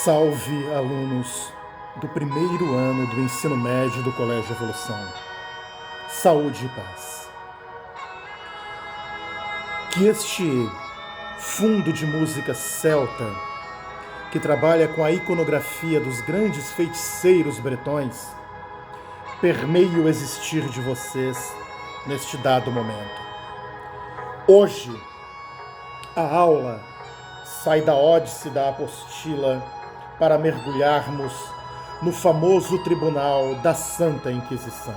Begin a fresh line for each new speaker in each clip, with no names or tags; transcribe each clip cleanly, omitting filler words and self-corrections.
Salve, alunos do primeiro ano do ensino médio do Colégio Evolução. Saúde e paz. Que este fundo de música celta, que trabalha com a iconografia dos grandes feiticeiros bretões, permeie o existir de vocês neste dado momento. Hoje, a aula sai da ódice da apostila para mergulharmos no famoso Tribunal da Santa Inquisição.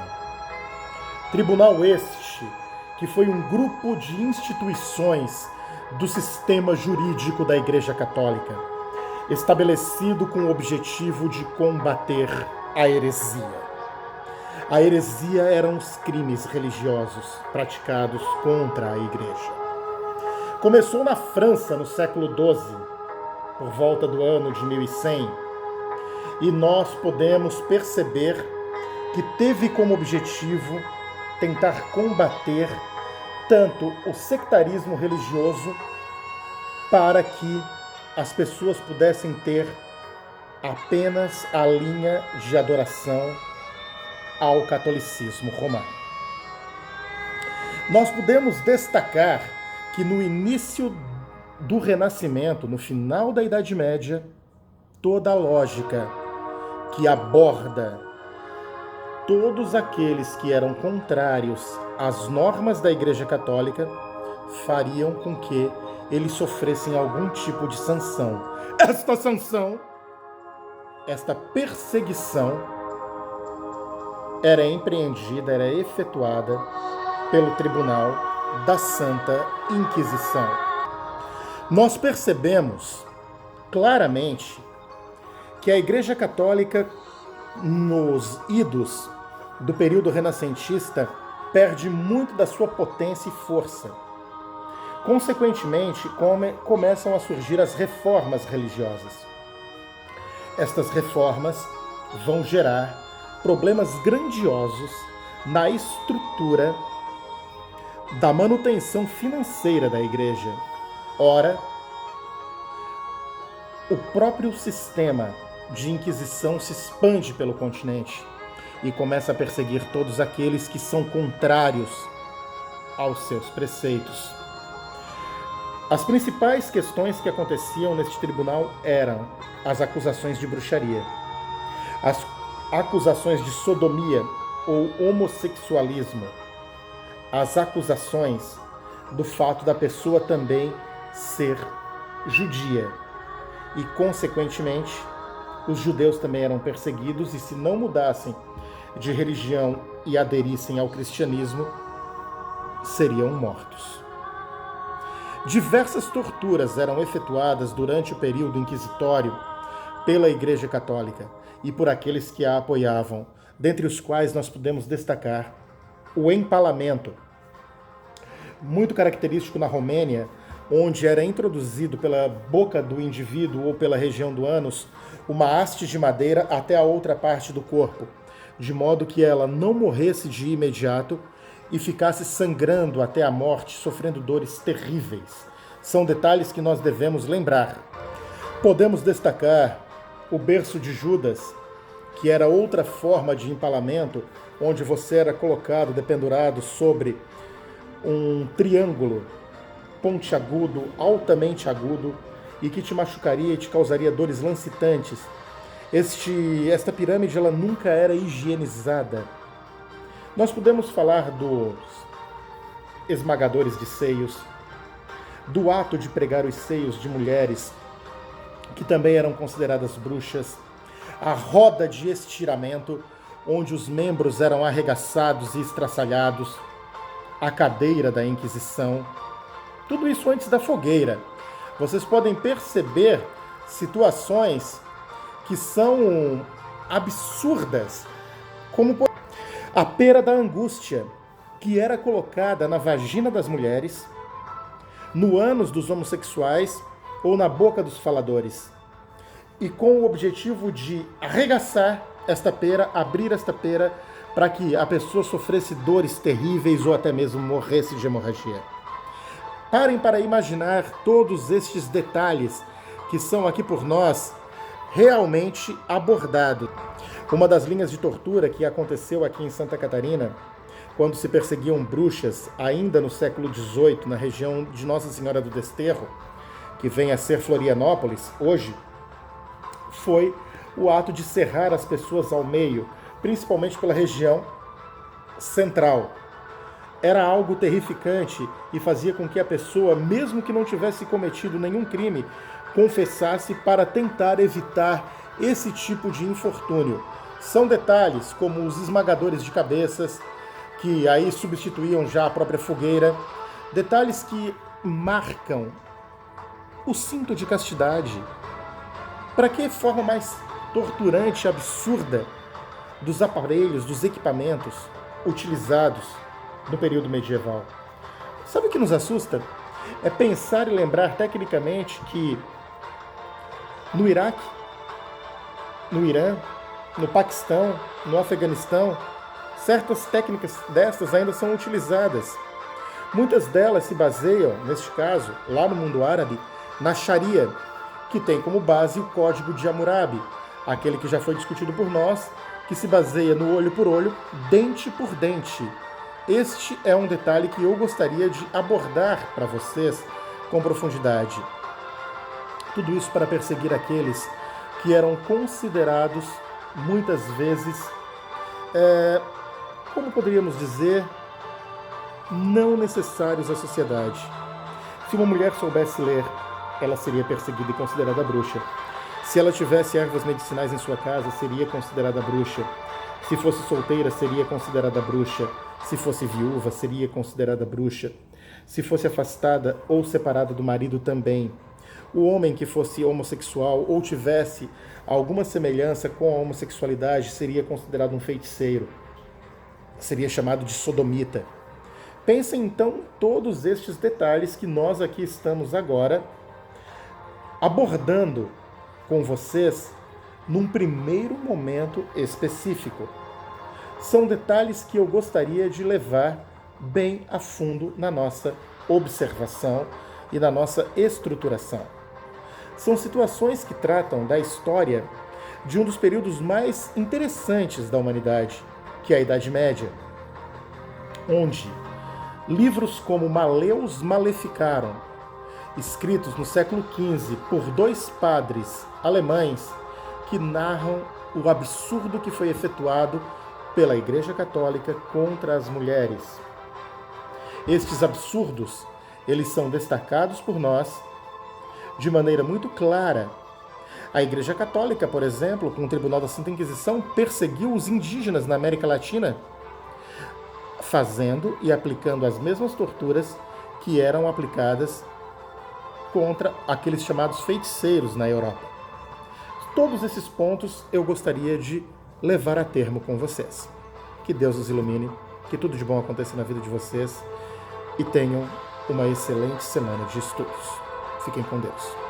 Tribunal este que foi um grupo de instituições do sistema jurídico da Igreja Católica, estabelecido com o objetivo de combater a heresia. A heresia eram os crimes religiosos praticados contra a Igreja. Começou na França no século XII, por volta do ano de 1100, e nós podemos perceber que teve como objetivo tentar combater tanto o sectarismo religioso para que as pessoas pudessem ter apenas a linha de adoração ao catolicismo romano. Nós podemos destacar que no início do Renascimento, no final da Idade Média, toda a lógica que aborda todos aqueles que eram contrários às normas da Igreja Católica fariam com que eles sofressem algum tipo de sanção. Esta sanção, esta perseguição, era empreendida, era efetuada pelo Tribunal da Santa Inquisição. Nós percebemos claramente que a Igreja Católica, nos idos do período renascentista, perde muito da sua potência e força. Consequentemente, começam a surgir as reformas religiosas. Estas reformas vão gerar problemas grandiosos na estrutura da manutenção financeira da Igreja. Ora, o próprio sistema de Inquisição se expande pelo continente e começa a perseguir todos aqueles que são contrários aos seus preceitos. As principais questões que aconteciam neste tribunal eram as acusações de bruxaria, as acusações de sodomia ou homossexualismo, as acusações do fato da pessoa também ser judia e, consequentemente, os judeus também eram perseguidos e, se não mudassem de religião e aderissem ao cristianismo, seriam mortos. Diversas torturas eram efetuadas durante o período inquisitório pela Igreja Católica e por aqueles que a apoiavam, dentre os quais nós podemos destacar o empalamento, muito característico na Romênia, onde era introduzido pela boca do indivíduo ou pela região do ânus uma haste de madeira até a outra parte do corpo, de modo que ela não morresse de imediato e ficasse sangrando até a morte, sofrendo dores terríveis. São detalhes que nós devemos lembrar. Podemos destacar o berço de Judas, que era outra forma de empalamento, onde você era colocado, dependurado sobre um triângulo pontiagudo, altamente agudo, e que te machucaria e te causaria dores lancitantes. Esta pirâmide ela nunca era higienizada. Nós podemos falar dos esmagadores de seios, do ato de pregar os seios de mulheres, que também eram consideradas bruxas, a roda de estiramento, onde os membros eram arregaçados e estraçalhados, a cadeira da Inquisição, tudo isso antes da fogueira. Vocês podem perceber situações que são absurdas, como a pera da angústia, que era colocada na vagina das mulheres, no ânus dos homossexuais ou na boca dos faladores, e com o objetivo de arregaçar esta pera, abrir esta pera, para que a pessoa sofresse dores terríveis ou até mesmo morresse de hemorragia. Parem para imaginar todos estes detalhes que são aqui por nós realmente abordado. Uma das linhas de tortura que aconteceu aqui em Santa Catarina, quando se perseguiam bruxas, ainda no século XVIII, na região de Nossa Senhora do Desterro, que vem a ser Florianópolis hoje, foi o ato de cerrar as pessoas ao meio, principalmente pela região central. Era algo terrificante e fazia com que a pessoa, mesmo que não tivesse cometido nenhum crime, confessasse para tentar evitar esse tipo de infortúnio. São detalhes como os esmagadores de cabeças, que aí substituíam já a própria fogueira, detalhes que marcam o cinto de castidade. Para que forma mais torturante e absurda dos aparelhos, dos equipamentos utilizados no período medieval? Sabe o que nos assusta? É pensar e lembrar tecnicamente que no Iraque, no Irã, no Paquistão, no Afeganistão, certas técnicas destas ainda são utilizadas. Muitas delas se baseiam, neste caso, lá no mundo árabe, na Sharia, que tem como base o Código de Hammurabi, aquele que já foi discutido por nós, que se baseia no olho por olho, dente por dente. Este é um detalhe que eu gostaria de abordar para vocês com profundidade. Tudo isso para perseguir aqueles que eram considerados, muitas vezes, como poderíamos dizer, não necessários à sociedade. Se uma mulher soubesse ler, ela seria perseguida e considerada bruxa. Se ela tivesse ervas medicinais em sua casa, seria considerada bruxa. Se fosse solteira, seria considerada bruxa. Se fosse viúva, seria considerada bruxa. Se fosse afastada ou separada do marido também. O homem que fosse homossexual ou tivesse alguma semelhança com a homossexualidade seria considerado um feiticeiro. Seria chamado de sodomita. Pensem então todos estes detalhes que nós aqui estamos agora abordando com vocês num primeiro momento específico. São detalhes que eu gostaria de levar bem a fundo na nossa observação e na nossa estruturação. São situações que tratam da história de um dos períodos mais interessantes da humanidade, que é a Idade Média, onde livros como Maleus Maleficarum, escritos no século XV por dois padres alemães que narram o absurdo que foi efetuado pela Igreja Católica contra as mulheres. Estes absurdos, eles são destacados por nós de maneira muito clara. A Igreja Católica, por exemplo, com o Tribunal da Santa Inquisição, perseguiu os indígenas na América Latina, fazendo e aplicando as mesmas torturas que eram aplicadas contra aqueles chamados feiticeiros na Europa. Todos esses pontos eu gostaria de levar a termo com vocês. Que Deus os ilumine, que tudo de bom aconteça na vida de vocês e tenham uma excelente semana de estudos. Fiquem com Deus.